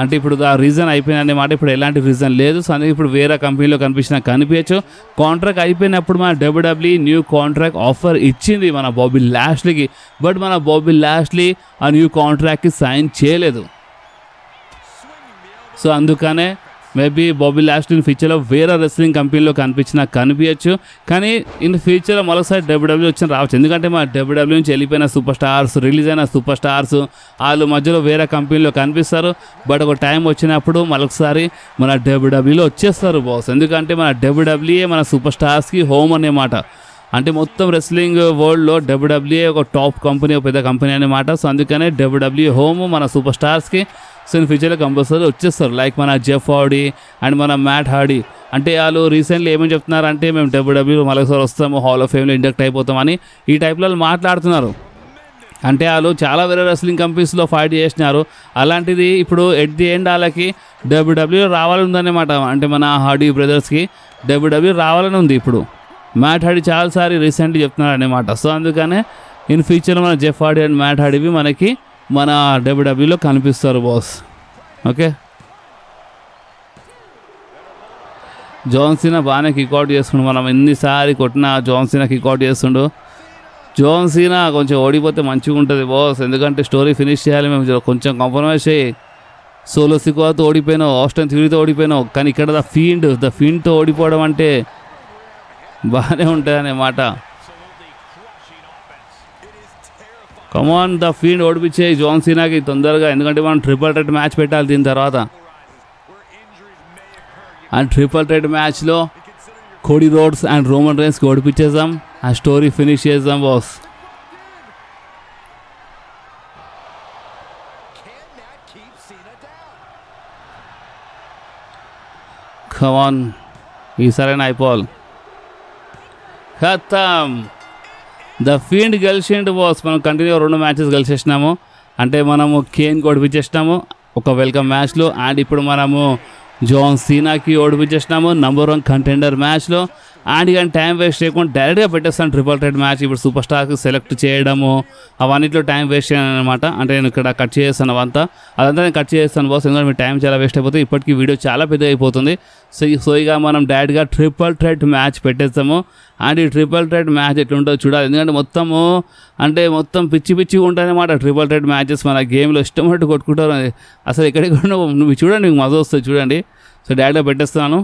అంటే ఇప్పుడు ఆ రీజన్ అయిపోయింది అన్నమాట. ఇప్పుడు ఎలాంటి రీజన్ లేదు. సో అందుకే ఇప్పుడు వేరే కంపెనీలో కనిపించచ్చు. కాంట్రాక్ట్ అయిపోయినప్పుడు మన డబ్ల్యూడబ్ల్యూ న్యూ కాంట్రాక్ట్ ఆఫర్ ఇచ్చింది మన బాబీ లాష్లీకి, బట్ మన బాబీ లాష్లీ ఆ న్యూ కాంట్రాక్ట్కి సైన్ చేయలేదు. సో అందుకనే మేబీ బాబీ లాష్లీ ఇన్ ఫ్యూచర్లో వేరే రెస్లింగ్ కంపెనీలో కనిపించచ్చు. కానీ ఇన్ ఫ్యూచర్లో మరోసారి డబ్ల్యూడబ్ల్యూ వచ్చిన రావచ్చు. ఎందుకంటే మా డబ్ల్యూడబ్ల్యూ నుంచి వెళ్ళిపోయిన సూపర్ స్టార్స్, రిలీజ్ అయిన సూపర్ స్టార్స్ వాళ్ళు మధ్యలో వేరే కంపెనీలో కనిపిస్తారు. బట్ ఒక టైం వచ్చినప్పుడు మరొకసారి మన డబ్ల్యూడబ్ల్యూలో వచ్చేస్తారు బాస్. ఎందుకంటే మన డబ్ల్యూడబ్ల్యూఏ మన సూపర్ స్టార్స్కి హోమ్ అన్నమాట. అంటే మొత్తం రెస్లింగ్ వరల్డ్లో డబ్ల్యూడబ్ల్యూఏ ఒక టాప్ కంపెనీ, ఒక పెద్ద కంపెనీ అన్నమాట. సో అందుకనే డబ్ల్యూడబ్ల్యూ హోమ్ మన సూపర్ స్టార్స్కి. సో ఇన్ ఫ్యూచర్లో కంపల్సరీ వచ్చేస్తారు. లైక్ మన జెఫ్ హార్డీ అండ్ మన మ్యాట్ హార్డీ. అంటే వాళ్ళు రీసెంట్లీ ఏమని చెప్తున్నారంటే మేము డబ్ల్యూడబ్ల్యూ మరొకసారి వస్తాము, హాల్ ఆఫ్ ఫేమ్లో ఇండక్ట్ అయిపోతామని ఈ టైప్లో మాట్లాడుతున్నారు. అంటే వాళ్ళు చాలా వేరే రెస్లింగ్ కంపెనీస్లో ఫైట్ చేసినారు. అలాంటిది ఇప్పుడు ఎట్ ది ఎండ్ వాళ్ళకి డబ్ల్యూడబ్ల్యూలో రావాలని ఉందన్నమాట. అంటే మన హార్డీ బ్రదర్స్కి డబ్ల్యూడబ్ల్యూ రావాలని ఉంది. ఇప్పుడు మ్యాట్ హార్డీ చాలాసారి రీసెంట్లీ చెప్తున్నారు అన్నమాట. సో అందుకనే ఇన్ ఫ్యూచర్లో మన జెఫ్ హార్డీ అండ్ మ్యాట్ హార్డీవి మనకి మన డబ్ల్యూడబ్ల్యూలో కనిపిస్తారు బాస్. ఓకే, జాన్ సీనా బాగానే కిక్అవుట్ చేస్తుండు. మనం ఎన్నిసారి కొట్టినా జాన్ సీనా కిక్అవుట్ చేస్తుండు. జాన్ సీనా కొంచెం ఓడిపోతే మంచిగా ఉంటుంది బాస్, ఎందుకంటే స్టోరీ ఫినిష్ చేయాలి. మేము కొంచెం కాంప్రమైజ్ చేయి. సోలో సికోతో ఓడిపోయినావు, ఆస్టన్ థ్యూరీతో ఓడిపోయినావు, కానీ ఇక్కడ ద ఫీండ్తో ఓడిపోవడం అంటే బాగానే ఉంటుంది అన్నమాట. కమాన్ ద ఫీల్డ్ ఓడిపించే జాన్ సీనాకి తొందరగా, ఎందుకంటే మనం ట్రిపుల్ థ్రెట్ మ్యాచ్ పెట్టాలి దీని తర్వాత. అండ్ ట్రిపుల్ థ్రెట్ మ్యాచ్లో కోడీ రోడ్స్ అండ్ రోమన్ రైన్స్కి ఓడిపించేద్దాం, ఆ స్టోరీ ఫినిష్ చేద్దాం బాస్. కమాన్ ఈసారైనా అయిపోవాలి. ఖతం, ద ఫీల్డ్ గెలిచిండు బాస్. మనం కంటిన్యూ 2 మ్యాచెస్ గెలిచేసినాము. అంటే మనము కేన్ ఓడిపించేసినాము ఒక వెల్కమ్ మ్యాచ్లో. అండ్ ఇప్పుడు మనము జాన్ సీనాకి ఓడిపించేసినాము నంబర్ 1 కంటెండర్ మ్యాచ్లో. అండ్ కానీ టైం వేస్ట్ చేయకుండా డైరెక్ట్గా పెట్టేస్తాను ట్రిపుల్ థ్రెట్ మ్యాచ్. ఇప్పుడు సూపర్ స్టార్కి సెలెక్ట్ చేయడము అవన్నిట్లో టైం వేస్ట్ చేయను అనమాట. అంటే నేను ఇక్కడ కట్ చేస్తాను అదంతా నేను కట్ చేస్తాను బాస్, ఎందుకంటే మీ టైం చాలా వేస్ట్ అయిపోతుంది. ఇప్పటికీ వీడియో చాలా పెద్ద అయిపోతుంది. సో ఇక మనం డైరెక్ట్గా ట్రిపుల్ థ్రెట్ మ్యాచ్ పెట్టేస్తాము. అండ్ ఈ ట్రిపుల్ థ్రెట్ మ్యాచ్ ఎట్లుంటుందో చూడాలి, ఎందుకంటే మొత్తం పిచ్చి ఉంటుంది అన్నమాట. ట్రిపుల్ థ్రెట్ మ్యాచెస్ మన గేమ్లో ఇష్టమైనట్టు కొట్టుకుంటారు. అసలు ఎక్కడికన్నా నువ్వు చూడండి, మీకు మజా వస్తుంది చూడండి. సో డైరెక్ట్గా పెట్టేస్తున్నాను.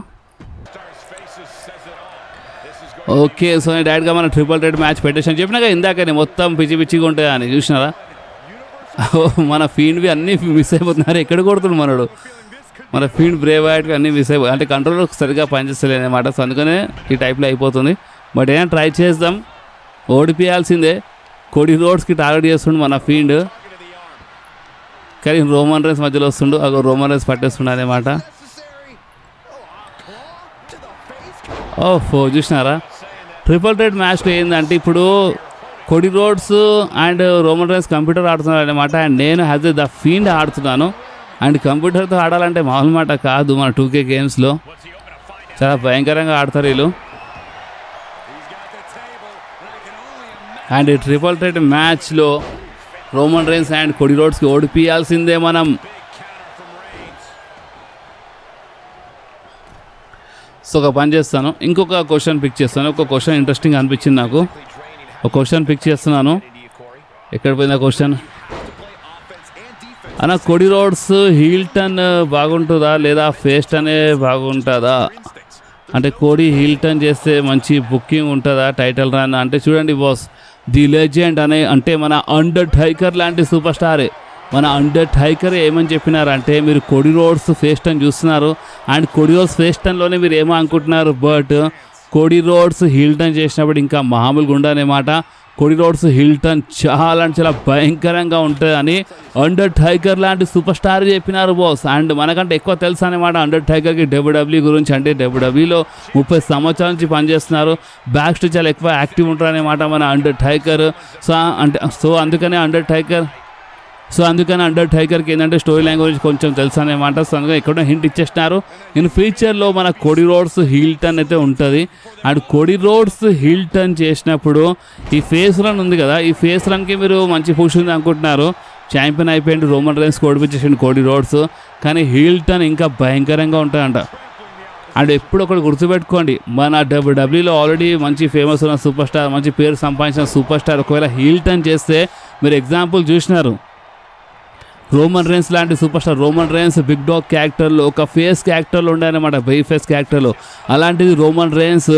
ఓకే, సో నేను డైరెక్ట్గా మన ట్రిపుల్ థ్రెట్ మ్యాచ్ పెట్టేసాను. చెప్పినాక ఇందాకనే మొత్తం పిచ్చి పిచ్చిగా ఉంటాయి అని చూసినారా. మన ఫీల్డ్వి అన్నీ మిస్ అయిపోతున్నారు. ఎక్కడ కొడుతున్నాడు మనడు, మన ఫీల్డ్ బ్రేవ్ వైడ్వి అన్నీ మిస్ అయిపోయి, అంటే కంట్రోల్ సరిగ్గా పనిచేస్తలేదు అనమాట. సో అందుకనే ఈ టైప్లో అయిపోతుంది. బట్ ఏమైనా ట్రై చేద్దాం, ఓడిపోయాల్సిందే. కోడి రోడ్స్కి టార్గెట్ చేస్తుండు మన ఫీల్డ్, కానీ రోమన్ రైన్స్ మధ్యలో వస్తుండు. రోమన్ రైన్స్ పట్టేస్తుండు అనమాట. ఓహో, చూసినారా ట్రిపుల్ థ్రెట్ మ్యాచ్లో ఏంటంటే ఇప్పుడు కోడి roads and Roman Reigns computer ఆడుతున్నారు అనమాట. అండ్ నేను హ్యాజ్ ద ఫీల్డ్ ఆడుతున్నాను. అండ్ కంప్యూటర్తో ఆడాలంటే మామూలు మాట కాదు. మన 2K గేమ్స్లో చాలా భయంకరంగా ఆడతారు వీళ్ళు. అండ్ ఈ ట్రిపుల్ థ్రెట్ మ్యాచ్లో రోమన్ రైన్స్ అండ్ కోడి రోడ్స్కి ఓడిపియాల్సిందే మనం. సో ఒక పని చేస్తాను, ఇంకొక క్వశ్చన్ పిక్ చేస్తాను. ఒక క్వశ్చన్ ఇంట్రెస్టింగ్ అనిపించింది నాకు. ఒక క్వశ్చన్ పిక్ చేస్తున్నాను. ఎక్కడ పోయిందా క్వశ్చన్ అన్న? కోడి రోడ్స్ హీల్ టర్న్ బాగుంటుందా లేదా ఫేస్ టర్నే బాగుంటుందా? అంటే కోడి హీల్ టర్న్ చేస్తే మంచి బుకింగ్ ఉంటుందా టైటిల్ రన్? అంటే చూడండి బాస్, ది లెజెండ్ అంటే మన అండర్ టైగర్ లాంటి సూపర్ స్టారే. మన అండర్ టైగర్ ఏమని చెప్పినారంటే, మీరు కోడి రోడ్స్ ఫేస్ టర్న్ చూస్తున్నారు అండ్ కోడి రోడ్స్ ఫేస్ టర్న్లోనే మీరు ఏమో అనుకుంటున్నారు, బట్ కోడి రోడ్స్ హీల్ టర్న్ చేసినప్పుడు ఇంకా మామూలుగా ఉండదన్నమాట. కోడి రోడ్స్ హీల్ టర్న్ చాలా అంటే చాలా భయంకరంగా ఉంటుంది అని అండర్ టైగర్ లాంటి సూపర్ స్టార్ చెప్పినారు బాస్. అండ్ మనకంటే ఎక్కువ తెలుసు అనమాట అండర్ టైగర్కి WWE గురించి. అంటే WWEలో 30 సంవత్సరాల నుంచి పనిచేస్తున్నారు. బ్యాక్ స్టేజ్ చాలా ఎక్కువ యాక్టివ్ ఉంటారు అనమాట మన అండర్ టైగర్. సో అందుకనే అండర్ టైగర్కి ఏంటంటే స్టోరీ లైన్ గురించి కొంచెం తెలుసు అనమాట. సో అందుకని ఎక్కడో హింట్ ఇచ్చేస్తున్నారు. ఇన్ ఫ్యూచర్లో మన కోడి రోడ్స్ హీల్ టర్న్ అయితే ఉంటుంది. అండ్ కోడి రోడ్స్ హీల్ టర్న్ చేసినప్పుడు ఈ ఫేస్ రన్ ఉంది కదా, ఈ ఫేస్ రన్కి మీరు మంచి పుష్ ఉంది అనుకుంటున్నారు. ఛాంపియన్ అయిపోయింది, రోమన్ రైన్స్ ఓడిపించేసిండు కోడి రోడ్స్. కానీ హీల్ టర్న్ ఇంకా భయంకరంగా ఉంటుందంట. అండ్ ఎప్పుడు ఒకటి గుర్తుపెట్టుకోండి, మన WWEలో ఆల్రెడీ మంచి ఫేమస్ ఉన్న సూపర్ స్టార్, మంచి పేరు సంపాదించిన సూపర్ స్టార్ ఒకవేళ హీల్ టర్న్ చేస్తే, మీరు ఎగ్జాంపుల్ చూసినారు రోమన్ రైన్స్ లాంటి super star. Roman Reigns big dog క్యారెక్టర్లో ఒక ఫేస్ క్యారెక్టర్లో ఉండాలన్నమాట, బై ఫేస్ క్యారెక్టర్లో. అలాంటిది రోమన్ రైన్స్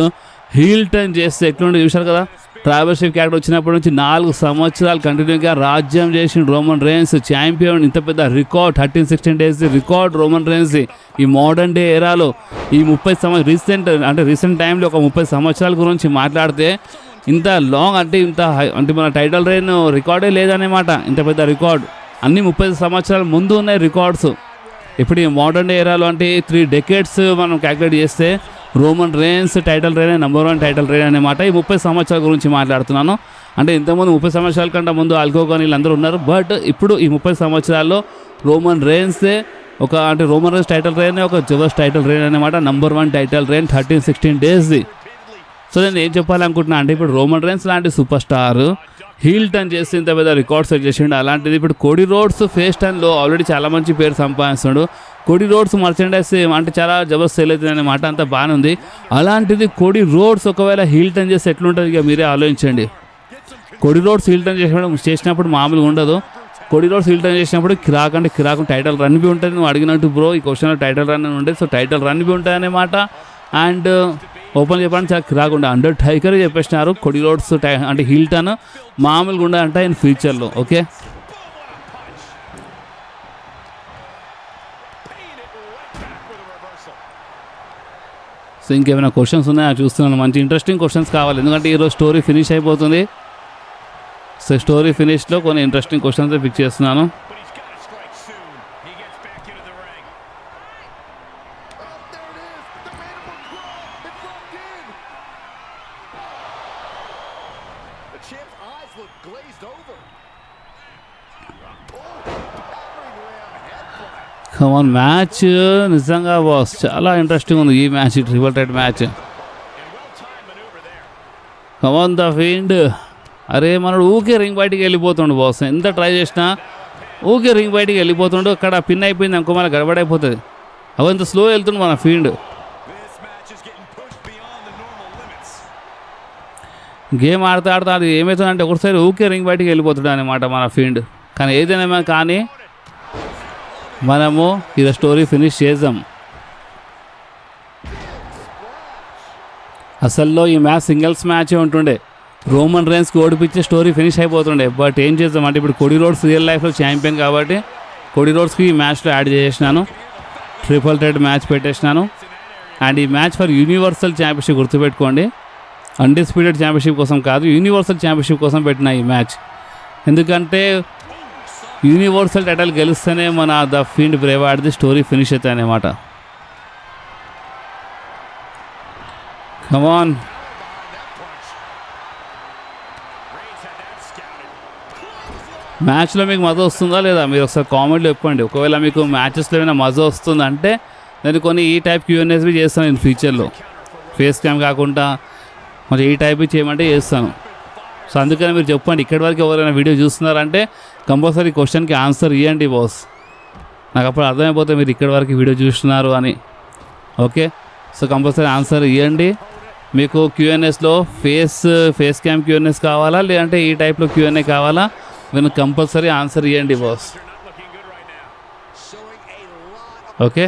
హీల్ టర్న్ చేస్తే ఎట్లుండే చూశారు కదా. ట్రావెల్ షిప్ క్యారెక్టర్ వచ్చినప్పటి నుంచి 4 సంవత్సరాలు కంటిన్యూగా రాజ్యం చేసిన రోమన్ రైన్స్ ఛాంపియన్. ఇంత పెద్ద record 13-16 days record Roman Reigns ఈ మోడర్న్ డే ఎరాలో. ఈ 30 సంవత్సరాలు రీసెంట్ టైంలో ఒక 30 సంవత్సరాల గురించి మాట్లాడితే ఇంత లాంగ్ అంటే మన టైటిల్ రైన్ రికార్డే లేదన్నమాట. ఇంత పెద్ద రికార్డ్ అన్ని 30 సంవత్సరాల ముందు ఉన్నాయి రికార్డ్స్. ఇప్పుడు ఈ మోడర్న్ డే ఎరాలో అంటే 3 డెకేడ్స్ మనం క్యాలిక్యులేట్ చేస్తే Roman Reigns title rain number 1 title reign అనమాట. ఈ 30 సంవత్సరాల గురించి మాట్లాడుతున్నాను. అంటే ఇంతకుముందు 30 సంవత్సరాల కంటే ముందు ఆల్కోగాన్ వీళ్ళందరూ ఉన్నారు. బట్ ఇప్పుడు ఈ 30 సంవత్సరాల్లో రోమన్ రైన్సే రోమన్ రైన్స్ టైటిల్ రైన్ ఒక జబర్దస్త్ టైటిల్ రైన్ అనమాట. నెంబర్ 1 టైటిల్ రైన్ 13-16 డేస్ది. సో నేను ఏం చెప్పాలనుకుంటున్నా అంటే, ఇప్పుడు రోమన్ రైన్స్ లాంటి సూపర్ స్టార్ హీల్ టర్న్ చేసి ఇంత పెద్ద రికార్డ్ సెట్ చేసిండు. అలాంటిది ఇప్పుడు కోడి రోడ్స్ ఫేస్ టర్న్లో ఆల్రెడీ చాలా మంచి పేరు సంపాదిస్తున్నాడు. కోడి రోడ్స్ మర్చెండైజ్ అంటే చాలా జబర్దస్త్ సేల్ అవుతుంది అనే మాట అంతా బాగానే ఉంది. అలాంటిది కోడి రోడ్స్ ఒకవేళ హీల్ టర్న్ చేస్తే ఎట్లుంటుంది ఇక మీరే ఆలోచించండి. కోడి రోడ్స్ హీల్ టర్న్ చేసినప్పుడు మామూలుగా ఉండదు. కోడి రోడ్స్ హీల్ టర్న్ చేసినప్పుడు కిరాకు టైటిల్ రన్ బి ఉంటుంది. నువ్వు అడిగినట్టు బ్రో ఈ క్వశ్చన్లో టైటిల్ రన్ అని ఉండేది. సో టైటిల్ రన్ బి ఉంటుంది అన్నమాట. అండ్ ఓపెన్ చెప్పడానికి చాలా కిరాకుండా అండర్ టైగర్ చెప్పేసినారు కోడి రోడ్స్ అంటే హీల్ టర్న్ మామూలుగా ఉండదంట ఇన్ ఫ్యూచర్లో. ఓకే, సో ఇంకేమైనా క్వశ్చన్స్ ఉన్నాయా చూస్తున్నాను. మంచి ఇంట్రెస్టింగ్ క్వశ్చన్స్ కావాలి, ఎందుకంటే ఈరోజు స్టోరీ ఫినిష్ అయిపోతుంది. సో స్టోరీ ఫినిష్లో కొన్ని ఇంట్రెస్టింగ్ క్వశ్చన్స్ పిక్ చేస్తున్నాను. కమాన్, మ్యాచ్ నిజంగా బాస్ చాలా ఇంట్రెస్టింగ్ ఉంది ఈ match, triple threat match. Come on the field. అరే మనడు ఊకే రింగ్ బయటికి వెళ్ళిపోతుండు బాస్, ఎంత ట్రై చేసినా ఊకే రింగ్ బయటికి వెళ్ళిపోతుండు. అక్కడ పిన్ అయిపోయింది అనుకో మన గడబడైపోతుంది. అవంత స్లో వెళ్తుండు మన ఫీల్డ్. గేమ్ ఆడుతూ అది ఏమవుతుందంటే ఒకసారి ఊకే రింగ్ బయటికి వెళ్ళిపోతుంది అనమాట మన ఫీల్డ్. కానీ ఏదైనా కానీ మనము ఇది స్టోరీ ఫినిష్ చేద్దాం. అసల్లో ఈ మ్యాచ్ సింగిల్స్ మ్యాచే ఉంటుండే, రోమన్ రైన్స్కి ఓడిపించే స్టోరీ ఫినిష్ అయిపోతుండే. బట్ ఏం చేద్దాం అంటే ఇప్పుడు కోడీ రోడ్స్ రియల్ లైఫ్లో ఛాంపియన్ కాబట్టి కోడీ రోడ్స్కి ఈ మ్యాచ్లో యాడ్ చేసేసినాను, ట్రిపుల్ థ్రెడ్ మ్యాచ్ పెట్టేసినాను. అండ్ ఈ మ్యాచ్ ఫర్ యూనివర్సల్ ఛాంపియన్షిప్ గుర్తుపెట్టుకోండి, అన్డిస్ప్యూటెడ్ ఛాంపియన్షిప్ కోసం కాదు, యూనివర్సల్ ఛాంపియన్షిప్ కోసం పెట్టిన ఈ మ్యాచ్. ఎందుకంటే యూనివర్సల్ టైటిల్ గెలిస్తేనే మన ద ఫీల్డ్ బ్రే వార్డ్ది స్టోరీ ఫినిష్ అవుతాయి అన్నమాట. కమాన్, మ్యాచ్లో మీకు మజా వస్తుందా లేదా మీరు ఒకసారి కామెంట్లో చెప్పండి. ఒకవేళ మీకు మ్యాచెస్లో ఏమైనా మజా వస్తుందంటే నేను కొన్ని ఈ టైప్ క్యూఎన్ఎస్వి చేస్తాను నేను ఫ్యూచర్లో, ఫేస్ క్యామ్ కాకుండా మరి ఈ టైప్ చేయమంటే చేస్తాను. సో అందుకని మీరు చెప్పండి, ఇక్కడి వరకు ఎవరైనా వీడియో చూస్తున్నారంటే కంపల్సరీ క్వశ్చన్కి ఆన్సర్ ఇవ్వండి బాస్, నాకు అప్పుడు అర్థమైపోతే మీరు ఇక్కడి వరకు వీడియో చూస్తున్నారు అని. ఓకే, సో కంపల్సరీ ఆన్సర్ ఇవ్వండి. మీకు క్యూఎన్ఎస్లో ఫేస్ క్యామ్ క్యూఎన్ఎస్ కావాలా లేదంటే ఈ టైప్లో క్యూఎన్ఏ కావాలా, మీరు కంపల్సరీ ఆన్సర్ ఇవ్వండి బాస్. ఓకే,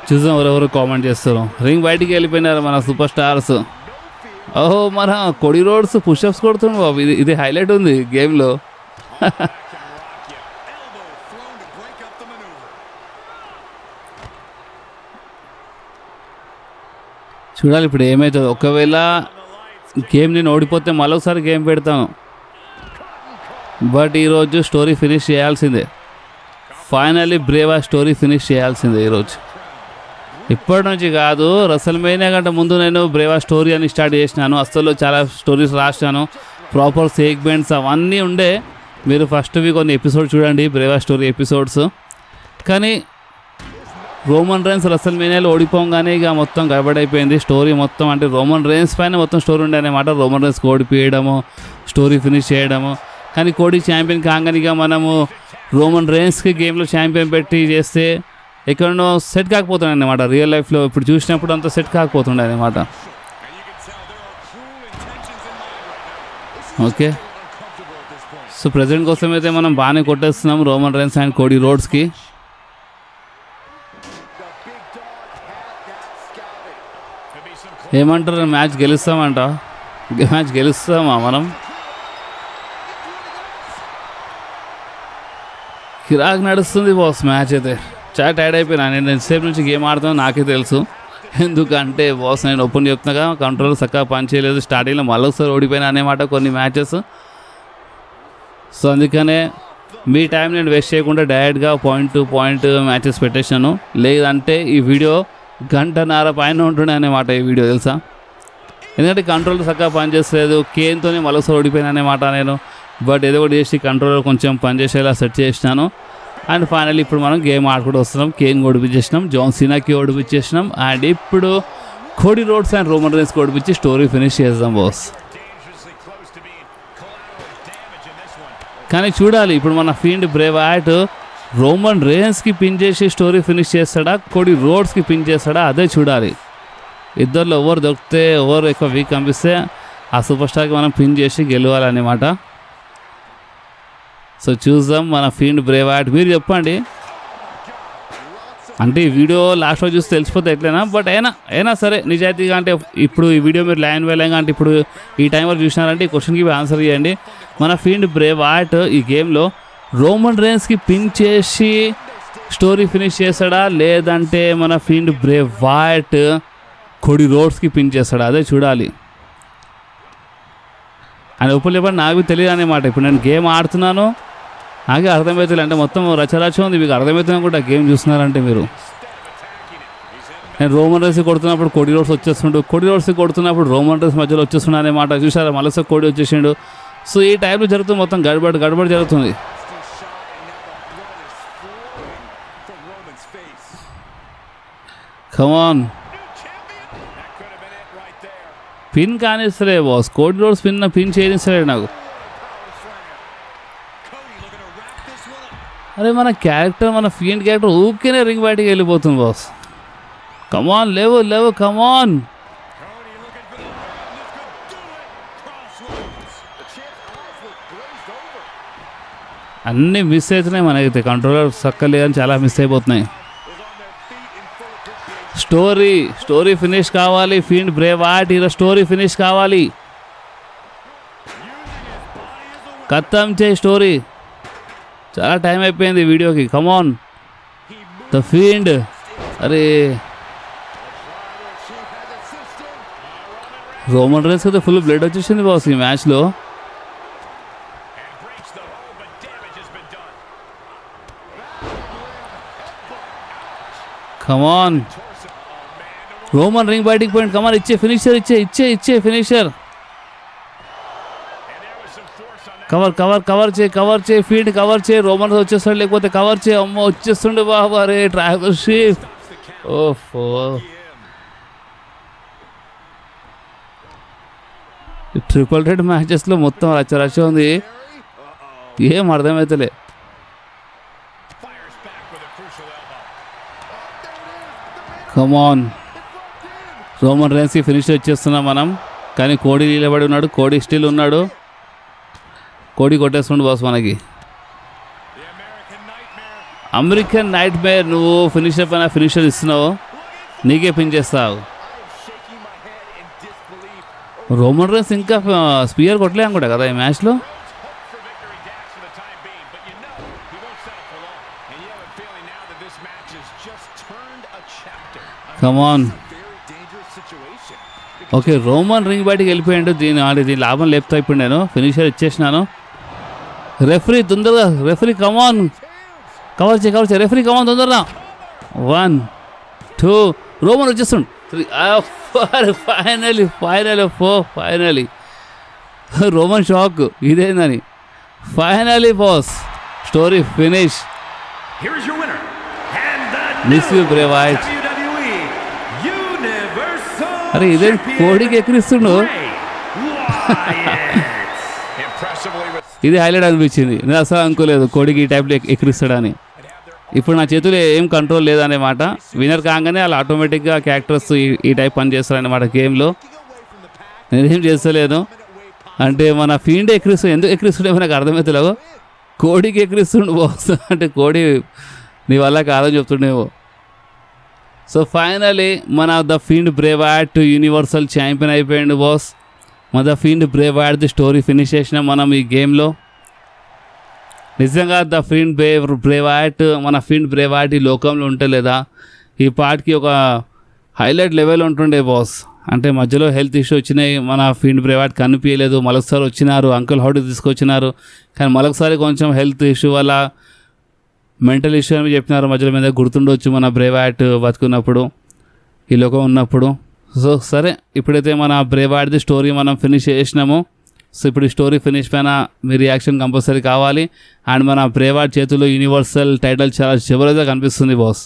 చూద్దాం ఎవరెవరు కామెంట్ చేస్తారు. రింగ్ బయటికి వెళ్ళిపోయినారు మన సూపర్ స్టార్స్. ఓహో, మన కోడీ రోడ్స్ పుషప్స్ కొడుతున్నాడు బాబు, ఇది హైలైట్ ఉంది గేమ్లో. చూడాలి ఇప్పుడు ఏమవుతుంది. ఒకవేళ గేమ్ నేను ఓడిపోతే మరోసారి గేమ్ పెడతాను, బట్ ఈరోజు స్టోరీ ఫినిష్ చేయాల్సిందే. ఫైనల్లీ బ్రేవా స్టోరీ ఫినిష్ చేయాల్సిందే ఈరోజు. ఇప్పటి నుంచి కాదు, రెసల్మేనియా కంటే ముందు నేను బ్రేవా స్టోరీ అని స్టార్ట్ చేసినాను. అసలు చాలా స్టోరీస్ రాశాను, ప్రాపర్ సెగ్మెంట్స్ అవన్నీ ఉండే. మీరు ఫస్ట్వి కొన్ని ఎపిసోడ్స్ చూడండి, బ్రేవా స్టోరీ ఎపిసోడ్స్. కానీ రోమన్ రైన్స్ రెసల్మేనియాలో ఓడిపోగానే ఇక మొత్తం గడబడైపోయింది స్టోరీ మొత్తం. అంటే రోమన్ రైన్స్ పైన మొత్తం స్టోరీ ఉండే అనమాట. రోమన్ రైన్స్కి ఓడిపోయడము, స్టోరీ ఫినిష్ చేయడము. కానీ కోడీ ఛాంపియన్ కాగానే ఇక మనము రోమన్ రైన్స్కి గేమ్లో ఛాంపియన్ పెట్టి చేస్తే ఎక్కడో సెట్ కాకపోతుండే అనమాట. రియల్ లైఫ్లో ఇప్పుడు చూసినప్పుడు అంత సెట్ కాకపోతుండే అనమాట. ఓకే, సో ప్రజెంట్ కోసం అయితే మనం బాగానే కొట్టేస్తున్నాం రోమన్ రైన్స్ అండ్ కోడీ రోడ్స్కి. ఏమంటారు, మ్యాచ్ గెలుస్తామంట, మ్యాచ్ గెలుస్తామా మనం? కిరాక్ నడుస్తుంది బాస్ మ్యాచ్ అయితే. చాలా టైర్డ్ అయిపోయినా నేను ఎంతసేపు నుంచి గేమ్ ఆడుతాను నాకే తెలుసు. ఎందుకంటే బాస్ నేను ఓపెన్ చెప్తున్నాగా, కంట్రోల్ చక్కగా పనిచేయలేదు, స్టార్టింగ్లో మళ్ళొకసారి ఓడిపోయినా అనేమాట కొన్ని మ్యాచెస్. సో అందుకనే మీ టైం నేను వేస్ట్ చేయకుండా డైరెక్ట్గా పాయింట్ టు పాయింట్ మ్యాచెస్ పెట్టేసాను. లేదంటే ఈ వీడియో 1.5 గంట పైన ఉంటుండే అన్నమాట ఈ వీడియో, తెలుసా. ఎందుకంటే కంట్రోల్ చక్కగా పనిచేస్తలేదు, కేన్తోనే మళ్ళొకసారి ఓడిపోయినా అన్నమాట నేను. బట్ ఏదో ఒకటి చేసి కంట్రోలర్ కొంచెం పనిచేసేలా సెట్ చేసినాను. అండ్ ఫైనల్ ఇప్పుడు మనం గేమ్ ఆడుకుంటూ వస్తున్నాం. కేన్ ఓడిపించేసినాం, జాన్ సీనాకి ఓడిపించేసినాం. అండ్ ఇప్పుడు కోడీ రోడ్స్ అండ్ రోమన్ రైన్స్కి ఓడిపించి స్టోరీ ఫినిష్ చేద్దాం బాస్. కానీ చూడాలి ఇప్పుడు మన ఫీల్డ్ బ్రే వార్డ్ రోమన్ రైన్స్కి పిన్ చేసి స్టోరీ ఫినిష్ చేస్తాడా, కోడీ రోడ్స్కి పిన్ చేస్తాడా, అదే చూడాలి. ఇద్దరిలో ఎవరు దొరికితే, ఎవరు ఎక్కువ వీక్ అనిపిస్తే ఆ సూపర్ స్టార్కి మనం పిన్ చేసి గెలవాలన్నమాట. సో చూద్దాం మన ఫీల్డ్ బ్రే వార్డ్. మీరు చెప్పండి, అంటే ఈ వీడియో లాస్ట్లో చూసి తెలిసిపోతే ఎట్లయినా, బట్ అయినా సరే నిజాయితీగా అంటే ఇప్పుడు ఈ వీడియో మీరు లైన్ వేలంగా అంటే ఇప్పుడు ఈ టైం వరకు చూసినారంటే ఈ క్వశ్చన్కి ఆన్సర్ చేయండి. మన ఫీల్డ్ బ్రే వార్డ్ ఈ గేమ్లో రోమన్ రైన్స్కి పిన్ చేసి స్టోరీ ఫినిష్ చేస్తాడా, లేదంటే మన ఫీల్డ్ బ్రే వార్డ్ కోడీ రోడ్స్కి పిన్ చేస్తాడా, అదే చూడాలి. అని ఒప్పులు చెప్పండి, నాకు తెలియదు అన్నమాట. ఇప్పుడు నేను గేమ్ ఆడుతున్నాను, నాకే అర్థమవుతుంది. అంటే మొత్తం రచరచ ఉంది, మీకు అర్థమవుతుంది కూడా గేమ్ చూస్తున్నారంటే మీరు. నేను రోమన్ రైన్స్ కొడుతున్నప్పుడు కోడీ రోడ్స్ వచ్చేస్తుండు, కోడీ రోడ్స్ కొడుతున్నప్పుడు రోమన్ రైన్స్ మధ్యలో వచ్చేస్తున్నాడు అన్నమాట. చూసారా, మళ్ళీ కోడీ వచ్చేసిండు. సో ఈ టైంలో జరుగుతుంది మొత్తం గడబడి జరుగుతుంది. కమాన్, పిన్ కానిస్తలే బాస్, కోడీ రోడ్స్ పిన్ చేయనిస్తలే నాకు. అరే మన క్యారెక్టర్, మన ఫీల్డ్ క్యారెక్టర్ ఊరికేనే రింగ్ బయటికి వెళ్ళిపోతుంది బాస్. కమాన్, లేవు కమాన్. అన్నీ మిస్ అవుతున్నాయి మనకైతే, కంట్రోలర్ సక్కలేదని చాలా మిస్ అయిపోతున్నాయి. స్టోరీ ఫినిష్ కావాలి. Field Brave art hero story finish కావాలి. ఖతం చేయి స్టోరీ. చాలా టైం అయిపోయింది వీడియోకి. కమాన్ ద ఫీల్డ్. అరే రోమన్ రైన్స్ అయితే ఫుల్ బ్లడ్ వచ్చేసింది బాస్ ఈ మ్యాచ్లో. కమాన్ రోమన్ రింగ్ బయటికి పోయింది. కమాన్ ఇచ్చే ఫినిషర్ ఇచ్చే ఫినిషర్. కవర్ చేయి ఫీల్డ్ కవర్ చేయి. రోమన్ వచ్చేస్తాడు లేకపోతే కవర్ చేయి. అమ్మ వచ్చేస్తుండే బాబా. అరే ట్రావెల్ షీప్. ఓఫో ట్రిపుల్ రెడ్ మ్యాచెస్లో మొత్తం రచ్చ ఉంది. ఏం అర్థమవుతలే. కమాన్ రోమన్ రైన్స్కి ఫినిష్ వచ్చేస్తున్నాం మనం. కానీ కోడి నిలబడి ఉన్నాడు. కోడి స్టిల్ ఉన్నాడు. కోడి కొట్టేస్తుండు బాస్ మనకి. American nightmare. నువ్వు ఫినిషర్ పైన ఫినిషర్ ఇస్తున్నావు, నీకే పిన్ చేస్తావు. రోమన్ రైన్స్ ఇంకా స్పియర్ కొట్టలే అనుకుంటా కదా ఈ మ్యాచ్లో. కమాన్ ఓకే రోమన్ రింగ్ బయటికి వెళ్ళిపోయాడు. దీని లాభం లేపుతా. ఇప్పుడు నేను ఫినిషర్ ఇచ్చేసినాను. రెఫరీ తొందరగా. రెఫరీ కమాన్ కవర్ చేయి. రెఫరీ కమాన్ తొందరగా. 1 2 రోమన్ వచ్చేస్తుండు. 3 ఫైనలీ 4 రోమన్ షాక్ ఇదేందని. Finally boss story finish. Miss you Bray Wyatt. అరే ఇదే కోడికి ఎక్కిరిస్తుండు. ఇది హైలైట్ అనిపించింది. నేను అసలు అనుకోలేదు కోడికి ఈ టైప్లో ఎక్కిరిస్తాడని. ఇప్పుడు నా చేతులు ఏం కంట్రోల్ లేదనేమాట. విన్నర్ కాగానే వాళ్ళు ఆటోమేటిక్గా క్యారెక్టర్స్ ఈ టైప్ పని చేస్తారనమాట గేమ్లో. నేనేం చేస్తలేను. అంటే మన ఫీల్డ్ ఎందుకు ఎక్కిరిస్తుండే నాకు అర్థమవుతలేవు. కోడికి ఎక్కిరిస్తుండు బాస్. అంటే కోడి నీ వల్ల కాదని చెప్తుండేవో. సో ఫైనలీ మన the Fiend Brave art universal champion అయిపోయింది బాస్. మన the Fiend Brave art the story finish చేసినాం మనం ఈ గేమ్లో. నిజంగా ద ఫీల్డ్ బ్రేవ్ ఆర్ట్ మన ఫీల్డ్ బ్రేవ్ ఆర్ట్ ఈ లోకంలో ఉంటే లేదా ఈ పార్ట్కి ఒక హైలైట్ లెవెల్ ఉంటుండే బాస్. అంటే మధ్యలో హెల్త్ ఇష్యూ వచ్చినాయి. మన ఫీల్డ్ బ్రేవ్ ఆర్ట్ కనిపించలేదు. మరొకసారి వచ్చినారు, అంకుల్ హౌడీ తీసుకొచ్చినారు. కానీ మరొకసారి కొంచెం హెల్త్ ఇష్యూ వల్ల మెంటల్ ఇష్యూ అని చెప్పినారు. మధ్యలో మీద గుర్తుండొచ్చు మన బ్రేవ్ ఆర్ట్ బతుకున్నప్పుడు ఈ లోకం ఉన్నప్పుడు. సో సరే ఇప్పుడైతే మన బ్రేవ్ ఆర్ట్ది స్టోరీ మనం ఫినిష్ చేసినాము. సో ఇప్పుడు ఈ స్టోరీ ఫినిష్ పైన మీ రియాక్షన్ కంపల్సరీ కావాలి. అండ్ మన బ్రేవ్ ఆర్ట్ చేతిలో యూనివర్సల్ టైటిల్ చాలా చివరిగా కనిపిస్తుంది బాస్.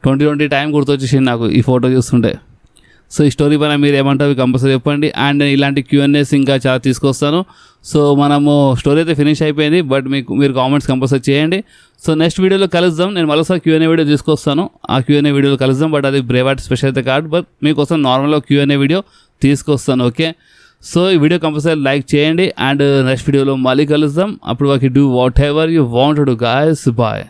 2020 టైం గుర్తొచ్చేసింది నాకు ఈ ఫోటో చూస్తుంటే. సో ఈ స్టోరీ పైన మీరు ఏమంటారు కంపల్సరీ చెప్పండి. అండ్ ఇలాంటి Q&As ఇంకా చాలా తీసుకొస్తాను. సో మనము స్టోరీ అయితే ఫినిష్ అయిపోయింది. బట్ మీరు కామెంట్స్ కంపల్సరీ చేయండి. సో నెక్స్ట్ వీడియోలో కలుద్దాం. నేను మరోసారి Q&A వీడియో తీసుకొస్తాను. ఆ Q&A వీడియోలో కలుద్దాం. బట్ అది బ్రేవ్ ఆర్ట్ స్పెషల్ అయితే కాదు. బట్ మీకోసం నార్మల్గా Q&A వీడియో తీసుకొస్తాను. ఓకే సో ఈ వీడియో కంపల్సరీ లైక్ చేయండి. అండ్ నెక్స్ట్ వీడియోలో మళ్ళీ కలుద్దాం. అప్పుడు వాకి do whatever you want to do guys. Bye.